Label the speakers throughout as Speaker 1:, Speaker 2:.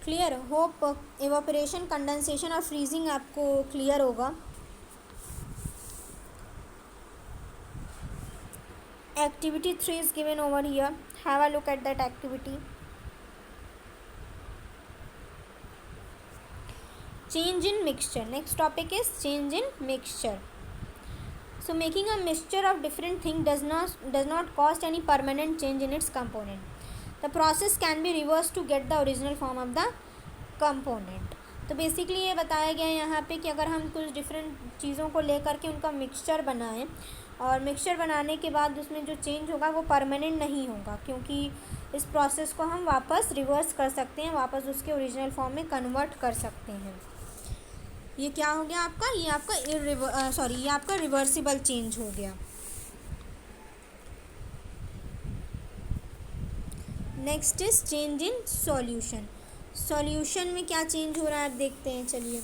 Speaker 1: Clear? Hope evaporation, condensation और freezing आपको clear होगा। Activity 3 is given over here. Have a look at that activity. Change in mixture. Next topic is change in mixture. So making a mixture of different things does not cause any permanent change in its component. The process can be reversed to get the original form of the component. तो basically ये बताया गया है यहाँ पे कि अगर हम कुछ डिफरेंट चीज़ों को लेकर के उनका मिक्सचर बनाएं और मिक्सचर बनाने के बाद उसमें जो चेंज होगा वो परमानेंट नहीं होगा, क्योंकि इस प्रोसेस को हम वापस रिवर्स कर सकते हैं, वापस उसके ओरिजिनल फॉर्म में कन्वर्ट कर सकते हैं। ये क्या हो गया आपका? ये आपका ये आपका रिवर्सिबल चेंज हो गया। Next is change in solution. Solution में क्या चेंज हो रहा है आप देखते हैं, चलिए।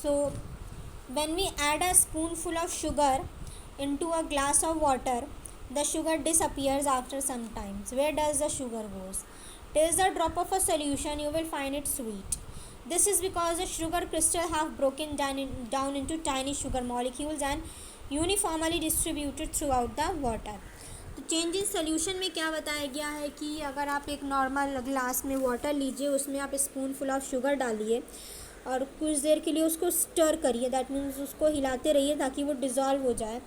Speaker 1: So when we add a spoonful of sugar into a glass of water, the sugar disappears after some times. Where does the sugar goes? Taste the drop of a solution, you will find it sweet. This is because the sugar crystal have broken down into tiny sugar molecules and uniformly distributed throughout the water. तो change in solution में क्या बताया गया है कि अगर आप एक नॉर्मल ग्लास में वाटर लीजिए, उसमें आप स्पून फुल ऑफ शुगर डालिए और कुछ देर के लिए उसको स्टर करिए, दैट मीन्स उसको हिलाते रहिए ताकि वो डिज़ोल्व हो जाए।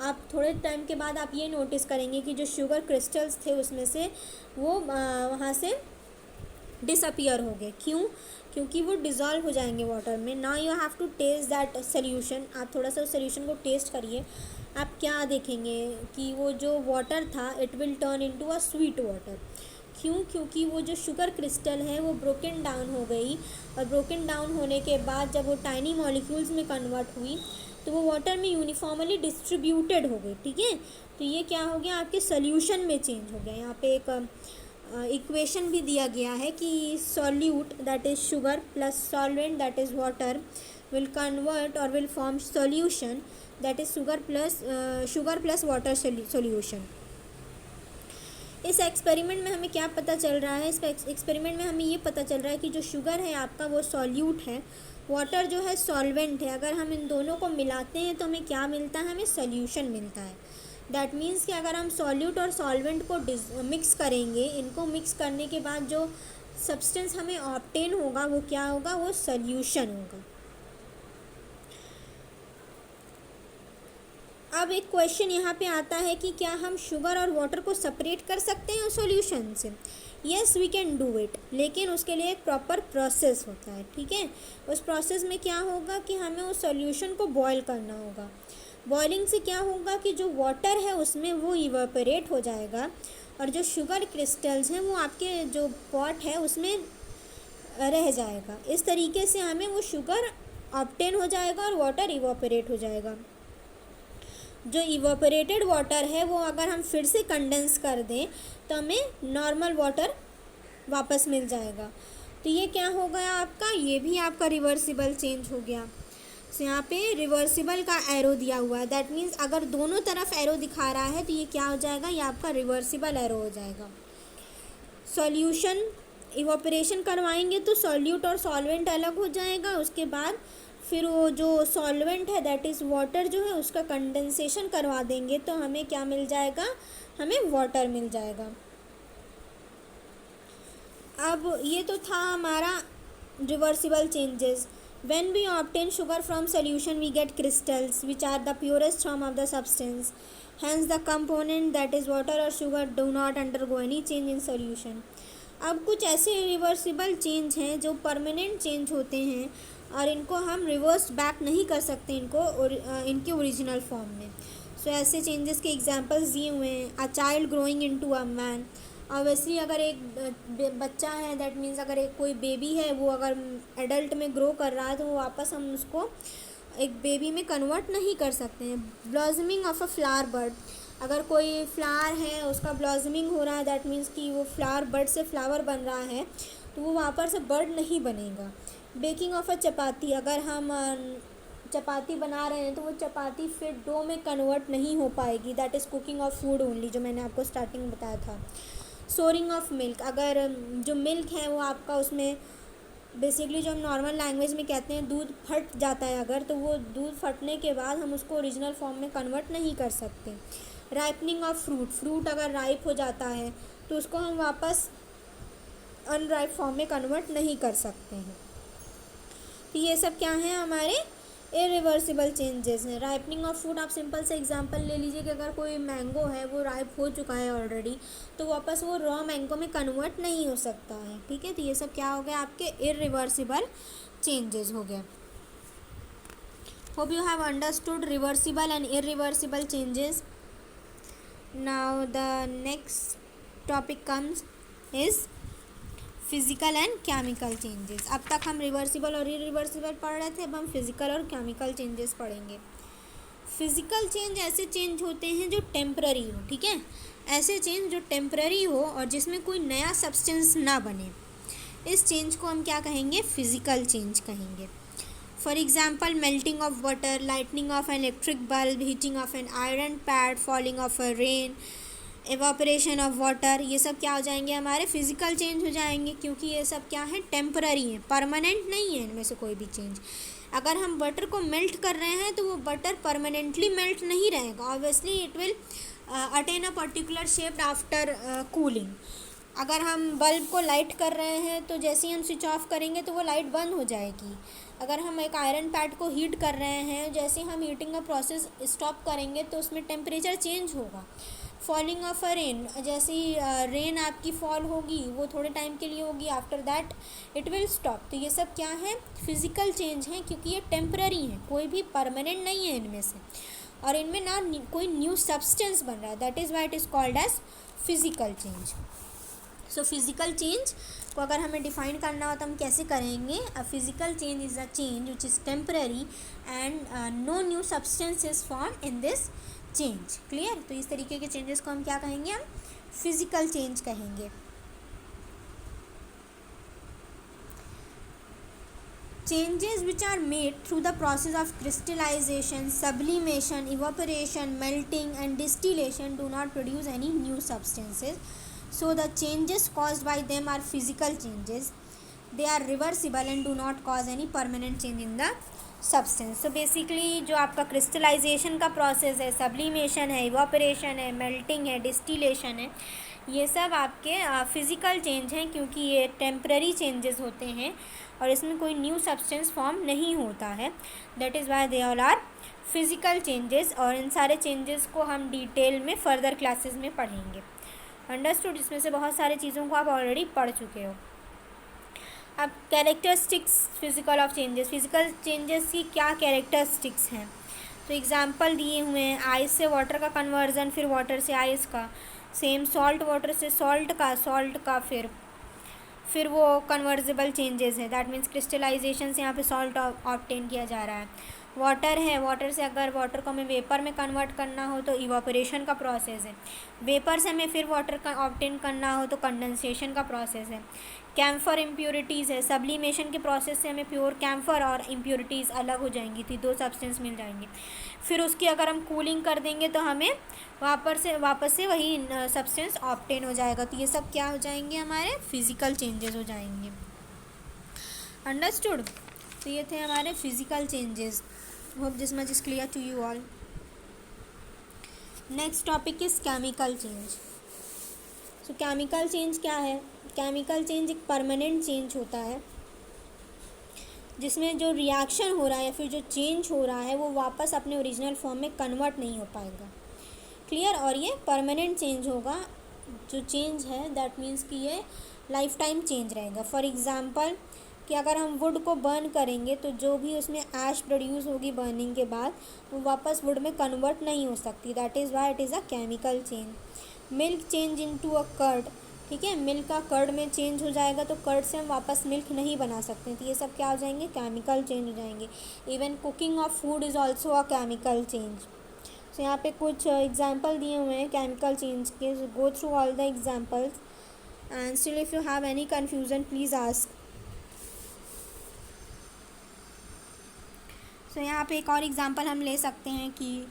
Speaker 1: आप थोड़े टाइम के बाद आप ये नोटिस करेंगे कि जो शुगर क्रिस्टल्स थे उसमें से वो वहाँ से डिसअपियर हो गए। क्यों? क्योंकि वो डिज़ोल्व हो जाएंगे वाटर में। Now you have to taste that solution. आप थोड़ा सा उस सोल्यूशन को टेस्ट करिए, आप क्या देखेंगे कि वो जो वाटर था it will turn into a sweet water. क्यों? क्योंकि वो जो शुगर क्रिस्टल है वो ब्रोकन डाउन हो गई, और ब्रोकन डाउन होने के बाद जब वो टाइनी मॉलिक्यूल्स में कन्वर्ट हुई तो वो वाटर में यूनिफॉर्मली डिस्ट्रीब्यूटेड हो गई। ठीक है, तो ये क्या हो गया? आपके सोल्यूशन में चेंज हो गया। यहाँ पे एक इक्वेशन भी दिया गया है कि solute that is sugar plus solvent that is water will convert और will form solution that is sugar plus water solution. इस एक्सपेरिमेंट में हमें क्या पता चल रहा है? इस एक्सपेरिमेंट में हमें ये पता चल रहा है कि जो शुगर है आपका वो सॉल्यूट है, वाटर जो है सॉल्वेंट है। अगर हम इन दोनों को मिलाते हैं तो हमें क्या मिलता है? हमें सॉल्यूशन मिलता है। दैट मीन्स कि अगर हम सॉल्यूट और सॉल्वेंट को मिक्स करेंगे, इनको मिक्स करने के बाद जो सब्सटेंस हमें ऑब्टेन होगा वो क्या होगा? वो सॉल्यूशन होगा। अब एक क्वेश्चन यहाँ पे आता है कि क्या हम शुगर और वाटर को सेपरेट कर सकते हैं सॉल्यूशन से? Yes we can do it, लेकिन उसके लिए एक प्रॉपर प्रोसेस होता है। ठीक है, उस प्रोसेस में क्या होगा कि हमें उस सॉल्यूशन को बॉयल करना होगा। बॉइलिंग से क्या होगा कि जो वाटर है उसमें वो इवेपोरेट हो जाएगा, और जो शुगर क्रिस्टल्स हैं वो आपके जो पॉट है उसमें रह जाएगा। इस तरीके से हमें वो शुगर ऑब्टेन हो जाएगा और वाटर इवेपोरेट हो जाएगा। जो इवेपोरेटेड वाटर है वो अगर हम फिर से कंडेंस कर दें तो हमें नॉर्मल वाटर वापस मिल जाएगा। तो ये क्या हो गया आपका? ये भी आपका रिवर्सिबल चेंज हो गया। तो यहाँ पे रिवर्सिबल का एरो दिया हुआ है, दैट मीन्स अगर दोनों तरफ एरो दिखा रहा है तो ये क्या हो जाएगा? ये आपका रिवर्सिबल एरो हो जाएगा। सॉल्यूशन इवेपोरेशन करवाएंगे तो सॉल्यूट और सॉल्वेंट अलग हो जाएगा। उसके बाद फिर वो जो सॉल्वेंट है दैट इज़ वाटर जो है उसका कंडेंसेशन करवा देंगे तो हमें क्या मिल जाएगा? हमें वाटर मिल जाएगा। अब ये तो था हमारा reversible changes. When we obtain sugar from solution, we get crystals, which are the purest form of the substance. Hence, the component that is water or sugar do not undergo any change in solution. अब कुछ ऐसे reversible change हैं जो permanent change होते हैं और इनको हम रिवर्स बैक नहीं कर सकते इनके ओरिजिनल फॉर्म में। सो ऐसे चेंजेस के एग्जांपल्स दिए हुए हैं। A child growing into a man. Obviously अगर एक बच्चा है दैट मीन्स अगर एक कोई बेबी है वो अगर एडल्ट में ग्रो कर रहा है तो वो वापस हम उसको एक बेबी में कन्वर्ट नहीं कर सकते हैं। Blossoming of a flower bird. अगर कोई फ्लावर है उसका ब्लॉसमिंग हो रहा है दैट मीन्स कि वो फ्लावर बर्ड से फ्लावर बन रहा है तो वो वहाँ पर से बर्ड नहीं बनेगा। बेकिंग ऑफ अ चपाती। अगर हम चपाती बना रहे हैं तो वो चपाती फिर डो में कन्वर्ट नहीं हो पाएगी, that is cooking of food only, जो मैंने आपको स्टार्टिंग में बताया था। सोरिंग ऑफ मिल्क, अगर जो मिल्क है वो आपका उसमें बेसिकली जो हम नॉर्मल लैंग्वेज में कहते हैं दूध फट जाता है अगर, तो वो दूध फटने के बाद हम उसको ओरिजिनल फॉर्म में कन्वर्ट नहीं कर सकते। राइपनिंग ऑफ फ्रूट, फ्रूट अगर राइप हो जाता है तो उसको हम वापस अनराइप फॉर्म में कन्वर्ट नहीं कर सकते हैं। तो ये सब क्या है, हमारे इरिवर्सिबल चेंजेस हैं। राइपनिंग ऑफ फूड, आप सिंपल से एग्जांपल ले लीजिए कि अगर कोई मैंगो है वो राइप हो चुका है ऑलरेडी, तो वापस वो रॉ मैंगो में कन्वर्ट नहीं हो सकता है, ठीक है। तो ये सब क्या हो गया, आपके इरिवर्सिबल चेंजेस हो गए। Hope you have understood reversible and irreversible changes. Now the next topic comes is physical and chemical changes. अब तक हम रिवर्सिबल और इरिवर्सिबल पढ़ रहे थे, अब हम फिज़िकल और केमिकल चेंजेस पढ़ेंगे। फिज़िकल चेंज ऐसे चेंज होते हैं जो टेम्पररी हो, ठीक है, ऐसे चेंज जो टेम्पररी हो और जिसमें कोई नया सब्सटेंस ना बने, इस चेंज को हम क्या कहेंगे, फिज़िकल चेंज कहेंगे। For example melting of water, lightning of an electric bulb, heating of an iron pad, falling of a rain, evaporation of water, ये सब क्या हो जाएंगे, हमारे फिज़िकल चेंज हो जाएंगे, क्योंकि ये सब क्या है, टेम्पररी है, परमानेंट नहीं है इनमें से कोई भी चेंज। अगर हम बटर को मेल्ट कर रहे हैं तो वो बटर परमानेंटली मेल्ट नहीं रहेगा, obviously it will attain a particular shape after cooling. अगर हम बल्ब को लाइट कर रहे हैं तो जैसे ही हम स्विच ऑफ करेंगे तो वो लाइट बंद हो जाएगी। अगर हम एक आयरन पैड को हीट कर रहे हैं, जैसे ही हम हीटिंग का प्रोसेस स्टॉप करेंगे तो उसमें टेम्परेचर चेंज होगा। फॉलिंग ऑफ अ रेन, जैसे ही रेन आपकी फॉल होगी वो थोड़े टाइम के लिए होगी, after that it will stop. तो ये सब क्या है, फिज़िकल चेंज है, क्योंकि ये टेम्पररी है, कोई भी परमानेंट नहीं है इनमें से, और इनमें ना कोई न्यू सब्सटेंस बन रहा है, that is why it is called as physical change. So physical change को अगर हमें डिफाइन करना हो तो हम कैसे करेंगे, a physical change is a change which is temporary and no new substance is form in this change. Clear. तो इस तरीके के चेंजेस को हम क्या कहेंगे, हम फिज़िकल चेंज कहेंगे। Changes which are made through the process of crystallization, sublimation, evaporation, melting and distillation do not produce any new substances. So the changes caused by them are physical changes. They are reversible and do not cause any permanent change in the substance. So basically जो आपका crystallization का process है, sublimation है, evaporation है, melting है, distillation है, ये सब आपके फिज़िकल चेंज हैं, क्योंकि ये टेम्पररी चेंजेस होते हैं और इसमें कोई न्यू सब्सटेंस फॉर्म नहीं होता है, that is why they all are physical changes. और इन सारे चेंजेस को हम डिटेल में फर्दर क्लासेस में पढ़ेंगे। अंडरस्टूड। इसमें से बहुत सारी चीज़ों को आप ऑलरेडी पढ़ चुके हो। अब characteristics physical of changes, physical changes की क्या कैरेक्टरिस्टिक्स हैं, तो एग्जांपल दिए हुए हैं, आइस से वाटर का कन्वर्जन, फिर वाटर से आइस का, सेम सॉल्ट वाटर से सॉल्ट का फिर वो कन्वर्जेबल चेंजेस है, दैट मीन्स क्रिस्टलाइजेशन से यहाँ पे सॉल्ट ऑब्टेन किया जा रहा है। वाटर है, वाटर से अगर वाटर को हमें वेपर में कन्वर्ट करना हो तो इवापोरेशन का प्रोसेस है। वेपर से हमें फिर वाटर का ऑब्टेन करना हो तो कंडेंसेशन का प्रोसेस है। कैम्फर इम्प्योरिटीज़ है, सब्लिमेशन के प्रोसेस से हमें प्योर कैम्फर और इम्प्योरिटीज़ अलग हो जाएंगी थी, दो सब्सटेंस मिल जाएंगे। फिर उसकी अगर हम कूलिंग कर देंगे तो हमें वापस से वही सब्सटेंस ऑब्टेन हो जाएगा। तो ये सब क्या हो जाएंगे, हमारे फिज़िकल चेंजेस हो जाएंगे। अंडरस्टूड। तो ये थे हमारे physical changes. Hope this much is clear to you all. Next topic is chemical change. So chemical change क्या है, केमिकल चेंज एक परमानेंट चेंज होता है जिसमें जो रिएक्शन हो रहा है या फिर जो चेंज हो रहा है वो वापस अपने ओरिजिनल फॉर्म में कन्वर्ट नहीं हो पाएगा। क्लियर। और ये परमानेंट चेंज होगा, जो चेंज है दैट मीन्स कि ये लाइफ टाइम चेंज रहेगा। फॉर एग्ज़ाम्पल कि अगर हम वुड को बर्न करेंगे तो जो भी उसमें ऐश प्रोड्यूस होगी बर्निंग के बाद वो वापस वुड में कन्वर्ट नहीं हो सकती, that is why it is a chemical change. Milk change into a curd, ठीक है, मिल्क का कर्ड में चेंज हो जाएगा तो कर्ड से हम वापस मिल्क नहीं बना सकते, तो ये सब क्या हो जाएंगे, केमिकल चेंज हो जाएंगे। Even cooking of food is also a chemical change. So यहाँ पे कुछ एग्जाम्पल दिए हुए हैं केमिकल चेंज के, go through all the examples and still if you have any confusion please ask. So यहाँ पे एक और एग्जांपल हम ले सकते हैं कि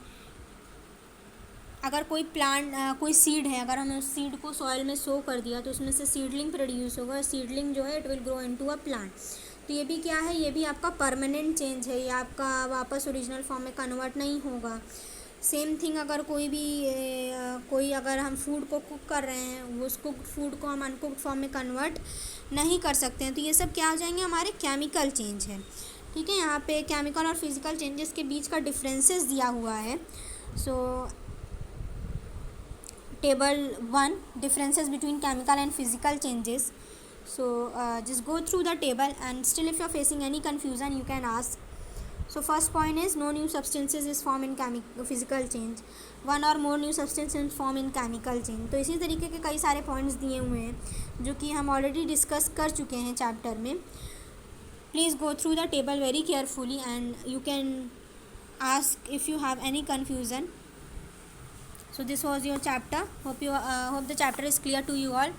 Speaker 1: अगर कोई प्लांट कोई सीड है, अगर हमने उस सीड को सॉइल में सो कर दिया तो उसमें से सीडलिंग प्रोड्यूस होगा, सीडलिंग जो है it will grow into a plant. तो ये भी क्या है, ये भी आपका परमानेंट चेंज है, ये आपका वापस ओरिजिनल फॉर्म में कन्वर्ट नहीं होगा। सेम थिंग अगर कोई अगर हम फूड को कुक कर रहे हैं, वो उस कुकड फूड को हम अनकुकड फॉर्म में कन्वर्ट नहीं कर सकते हैं। तो ये सब क्या हो जाएंगे, हमारे केमिकल चेंज है। ठीक है, यहाँ पे केमिकल और फिजिकल चेंजेस के बीच का डिफरेंसेस दिया हुआ है। सो table 1, differences between chemical and physical changes. So just go through the table, and still if you are facing any confusion you can ask. So first point is no new substances is formed in physical change, one or more new substances form in chemical change. तो इसी तरीके के कई सारे points दिए हुए हैं जो कि हम ऑलरेडी डिस्कस कर चुके हैं चैप्टर में. Please go through the table very carefully and you can ask if you have any confusion. So this was your chapter. Hope the chapter is clear to you all.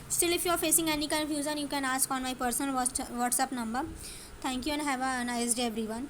Speaker 1: Still if you are facing any confusion you can ask on my personal WhatsApp number. Thank you and have a nice day everyone.